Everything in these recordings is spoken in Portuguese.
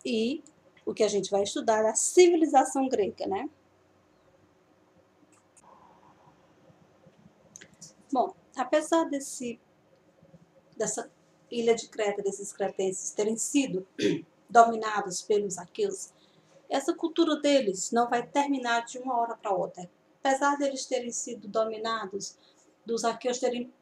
e o que a gente vai estudar é a civilização grega, né? Bom, apesar dessa ilha de Creta, desses cretenses terem sido dominados pelos aqueus, essa cultura deles não vai terminar de uma hora para outra. Apesar deles terem sido dominados, dos aqueus terem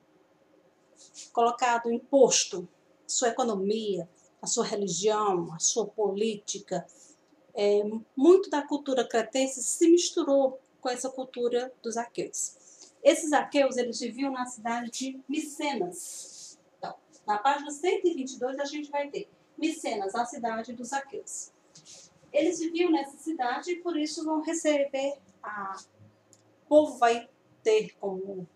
colocado, imposto sua economia, a sua religião, a sua política, muito da cultura cretense se misturou com essa cultura dos aqueus. Esses aqueus, eles viviam na cidade de Micenas. Então, na página 122 a gente vai ter Micenas, a cidade dos aqueus. Eles viviam nessa cidade e por isso vão receber, o povo vai ter como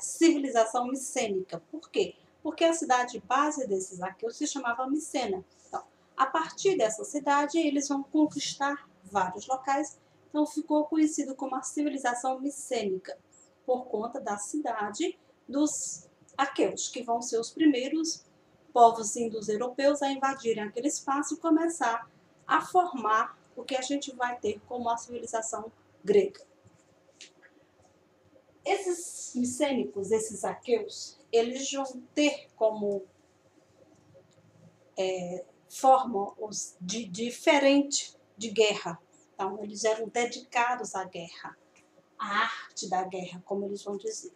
civilização micênica. Por quê? Porque a cidade base desses aqueus se chamava Micena. Então, a partir dessa cidade, eles vão conquistar vários locais. Então, ficou conhecido como a civilização micênica, por conta da cidade dos aqueus, que vão ser os primeiros povos indo-europeus a invadirem aquele espaço e começar a formar o que a gente vai ter como a civilização grega. Esses micênicos, esses aqueus, eles vão ter como forma diferente de guerra. Então, eles eram dedicados à guerra, à arte da guerra, como eles vão dizer.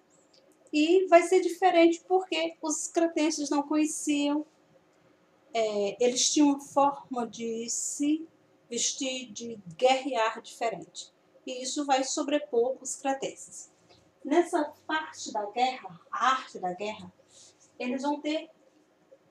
E vai ser diferente porque os cretenses não conheciam, eles tinham uma forma de se vestir, de guerrear diferente. E isso vai sobrepor os cretenses. Nessa parte da guerra, a arte da guerra, eles vão ter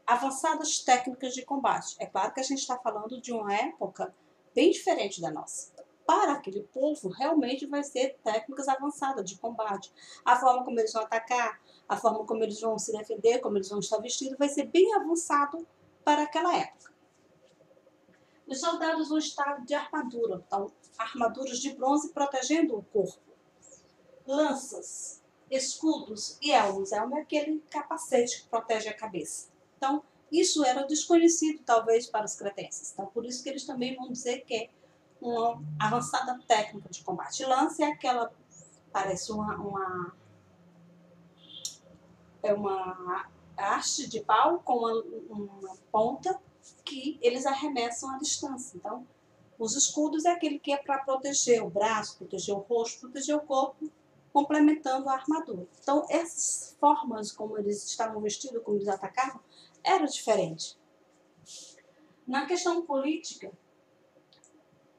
avançadas técnicas de combate. É claro que a gente está falando de uma época bem diferente da nossa. Para aquele povo, realmente vai ser técnicas avançadas de combate. A forma como eles vão atacar, a forma como eles vão se defender, como eles vão estar vestidos, vai ser bem avançado para aquela época. Os soldados vão estar de armadura, então, armaduras de bronze protegendo o corpo. Lanças, escudos e elmos. Elmo é aquele capacete que protege a cabeça. Então, isso era desconhecido, talvez, para os cretenses. Então, por isso que eles também vão dizer que é uma avançada técnica de combate. Lança é aquela, parece uma haste de pau com uma ponta que eles arremessam à distância. Então, os escudos é aquele que é para proteger o braço, proteger o rosto, proteger o corpo, complementando a armadura. Então, essas formas como eles estavam vestidos, como eles atacavam, era diferente. Na questão política,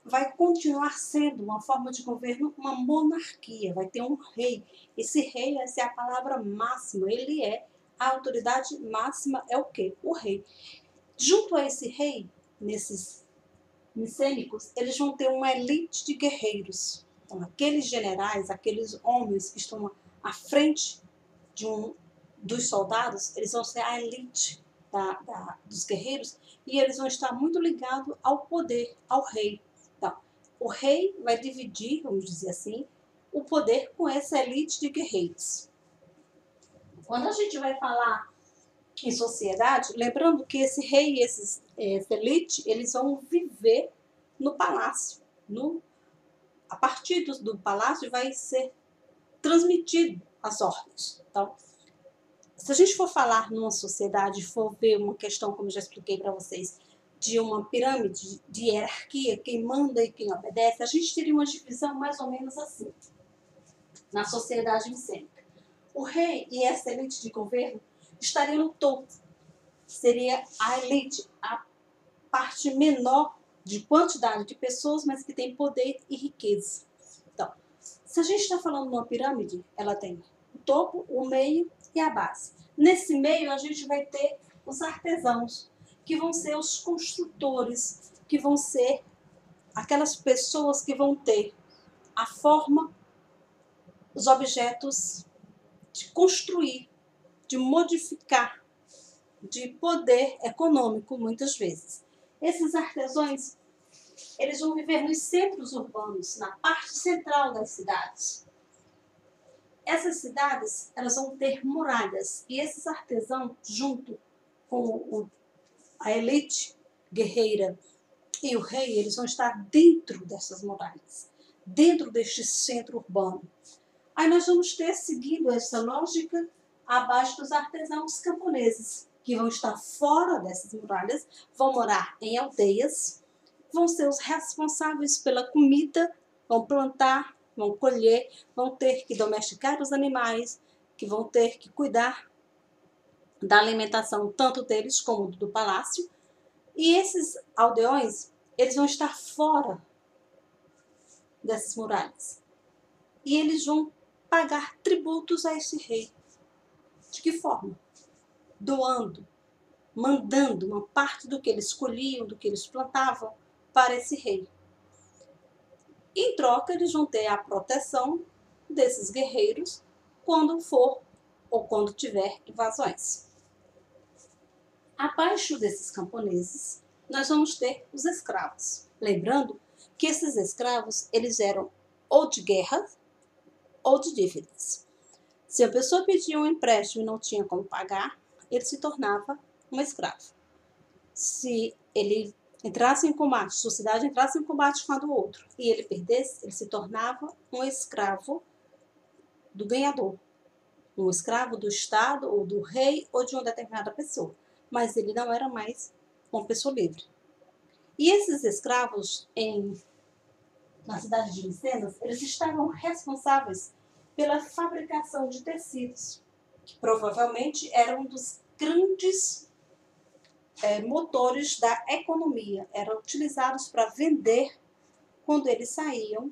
vai continuar sendo uma forma de governo, uma monarquia, vai ter um rei. Esse rei, essa é a palavra máxima, ele é a autoridade máxima, é o quê? O rei. Junto a esse rei, nesses micênicos, eles vão ter uma elite de guerreiros. Então, aqueles generais, aqueles homens que estão à frente dos soldados, eles vão ser a elite dos guerreiros e eles vão estar muito ligados ao poder, ao rei. Então, o rei vai dividir, vamos dizer assim, o poder com essa elite de guerreiros. Quando a gente vai falar em sociedade, lembrando que esse rei e essa elite, eles vão viver no palácio. A partir do palácio vai ser transmitido as ordens. Então, se a gente for falar numa sociedade, for ver uma questão, como eu já expliquei para vocês, de uma pirâmide de hierarquia, quem manda e quem obedece, a gente teria uma divisão mais ou menos assim, na sociedade micênica. O rei e essa elite de governo estariam no topo. Seria a elite, a parte menor de quantidade de pessoas, mas que tem poder e riqueza. Então, se a gente está falando de uma pirâmide, ela tem o topo, o meio e a base. Nesse meio, a gente vai ter os artesãos, que vão ser os construtores, que vão ser aquelas pessoas que vão ter a forma, os objetos de construir, de modificar, de poder econômico, muitas vezes. Esses artesãos, eles vão viver nos centros urbanos, na parte central das cidades. Essas cidades, elas vão ter muralhas, e esses artesãos, junto com a elite guerreira e o rei, eles vão estar dentro dessas muralhas, dentro deste centro urbano. Aí nós vamos ter, seguindo essa lógica, abaixo dos artesãos camponeses, que vão estar fora dessas muralhas, vão morar em aldeias, vão ser os responsáveis pela comida, vão plantar, vão colher, vão ter que domesticar os animais, que vão ter que cuidar da alimentação tanto deles como do palácio. E esses aldeões, eles vão estar fora dessas muralhas. E eles vão pagar tributos a esse rei. De que forma? Doando, mandando uma parte do que eles colhiam, do que eles plantavam, para esse rei. Em troca, eles vão ter a proteção desses guerreiros quando for ou quando tiver invasões. Abaixo desses camponeses, nós vamos ter os escravos. Lembrando que esses escravos, eles eram ou de guerra ou de dívidas. Se a pessoa pedia um empréstimo e não tinha como pagar, ele se tornava um escravo. Se ele entrasse em combate, a sociedade entrasse em combate com a do outro e ele perdesse, ele se tornava um escravo do ganhador. Um escravo do Estado, ou do rei, ou de uma determinada pessoa. Mas ele não era mais uma pessoa livre. E esses escravos, na cidade de Micenas, eles estavam responsáveis pela fabricação de tecidos, que provavelmente eram um dos grandes motores da economia. Eram utilizados para vender quando eles saíam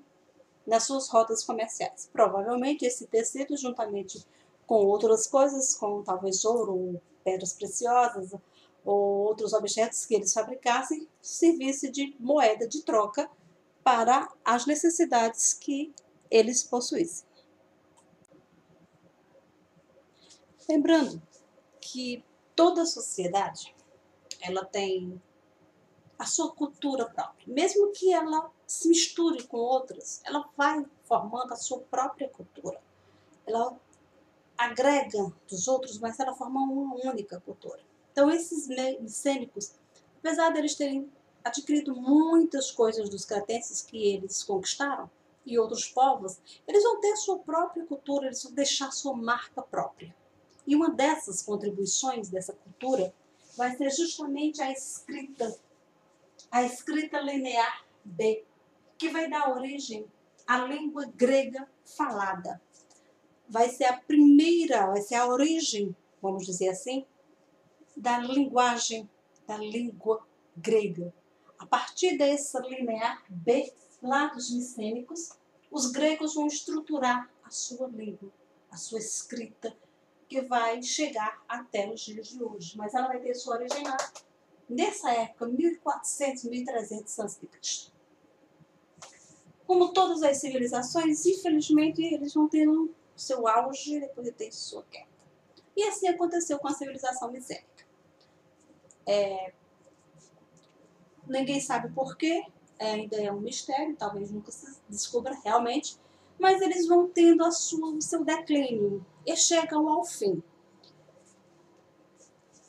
nas suas rotas comerciais. Provavelmente esse tecido, juntamente com outras coisas, como talvez ouro, pedras preciosas ou outros objetos que eles fabricassem, servisse de moeda de troca para as necessidades que eles possuíssem. Lembrando que toda sociedade, ela tem a sua cultura própria. Mesmo que ela se misture com outras, ela vai formando a sua própria cultura. Ela agrega dos outros, mas ela forma uma única cultura. Então, esses micênicos, apesar de eles terem adquirido muitas coisas dos cretenses que eles conquistaram, e outros povos, eles vão ter a sua própria cultura, eles vão deixar a sua marca própria. E uma dessas contribuições dessa cultura vai ser justamente a escrita linear B, que vai dar origem à língua grega falada. Vai ser a origem, vamos dizer assim, da linguagem, da língua grega. A partir dessa linear B, lá dos micênicos, os gregos vão estruturar a sua língua, a sua escrita, que vai chegar até os dias de hoje. Mas ela vai ter sua origem lá, nessa época, 1400, 1300 a.C. Como todas as civilizações, infelizmente, eles vão ter seu auge e depois de ter sua queda. E assim aconteceu com a civilização micênica. Ninguém sabe porquê, ainda é um mistério, talvez nunca se descubra realmente, mas eles vão tendo o seu declínio e chegam ao fim.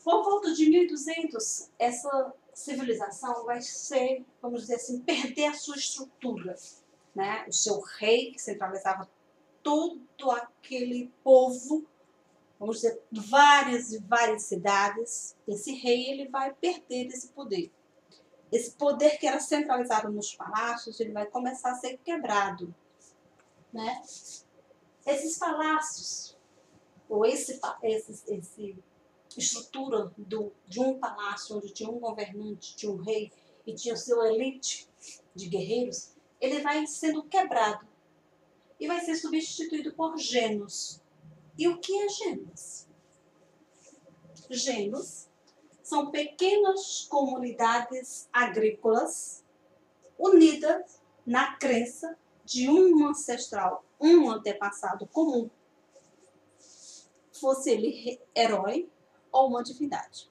Por volta de 1200, essa civilização vai ser, vamos dizer assim, perder a sua estrutura, né? O seu rei, que centralizava todo aquele povo, vamos dizer, várias e várias cidades, esse rei ele vai perder esse poder. Esse poder que era centralizado nos palácios, ele vai começar a ser quebrado, né? Esses palácios, ou esse estrutura de um palácio onde tinha um governante, tinha um rei e tinha sua elite de guerreiros, ele vai sendo quebrado e vai ser substituído por gênos. E o que é gênos? Gênos são pequenas comunidades agrícolas unidas na crença de um ancestral, um antepassado comum, fosse ele herói ou uma divindade.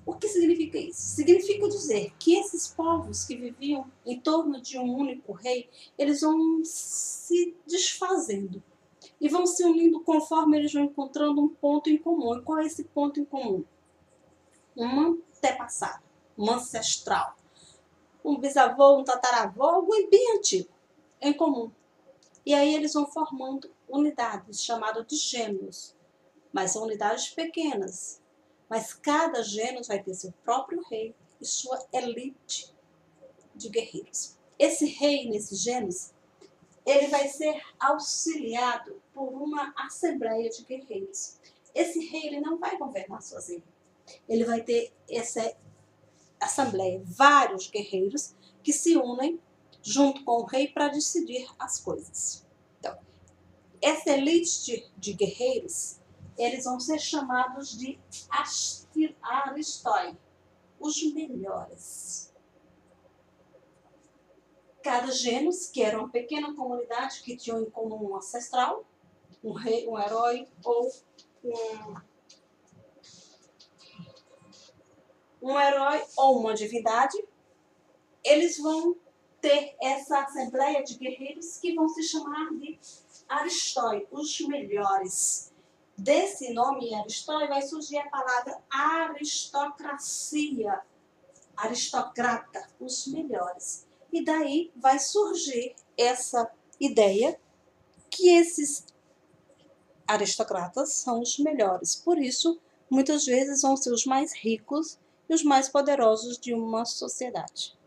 O que significa isso? Significa dizer que esses povos que viviam em torno de um único rei, eles vão se desfazendo e vão se unindo conforme eles vão encontrando um ponto em comum. E qual é esse ponto em comum? Um antepassado, um ancestral. um bisavô, um tataravô, algo bem antigo, em comum. E aí eles vão formando unidades, chamadas de gêmeos, mas são unidades pequenas. Mas cada gênero vai ter seu próprio rei e sua elite de guerreiros. Esse rei, nesses gêneros, ele vai ser auxiliado por uma assembleia de guerreiros. Esse rei ele não vai governar sozinho. Ele vai ter essa assembleia, vários guerreiros que se unem junto com o rei para decidir as coisas. Então, essa elite de guerreiros, eles vão ser chamados de aristoi, os melhores. Cada gênus, que era uma pequena comunidade que tinha em comum um ancestral, um rei, um herói ou um herói ou uma divindade, eles vão ter essa assembleia de guerreiros que vão se chamar de aristoi, os melhores. Desse nome aristoi vai surgir a palavra aristocracia, aristocrata, os melhores. E daí vai surgir essa ideia que esses aristocratas são os melhores. Por isso, muitas vezes vão ser os mais ricos e os mais poderosos de uma sociedade.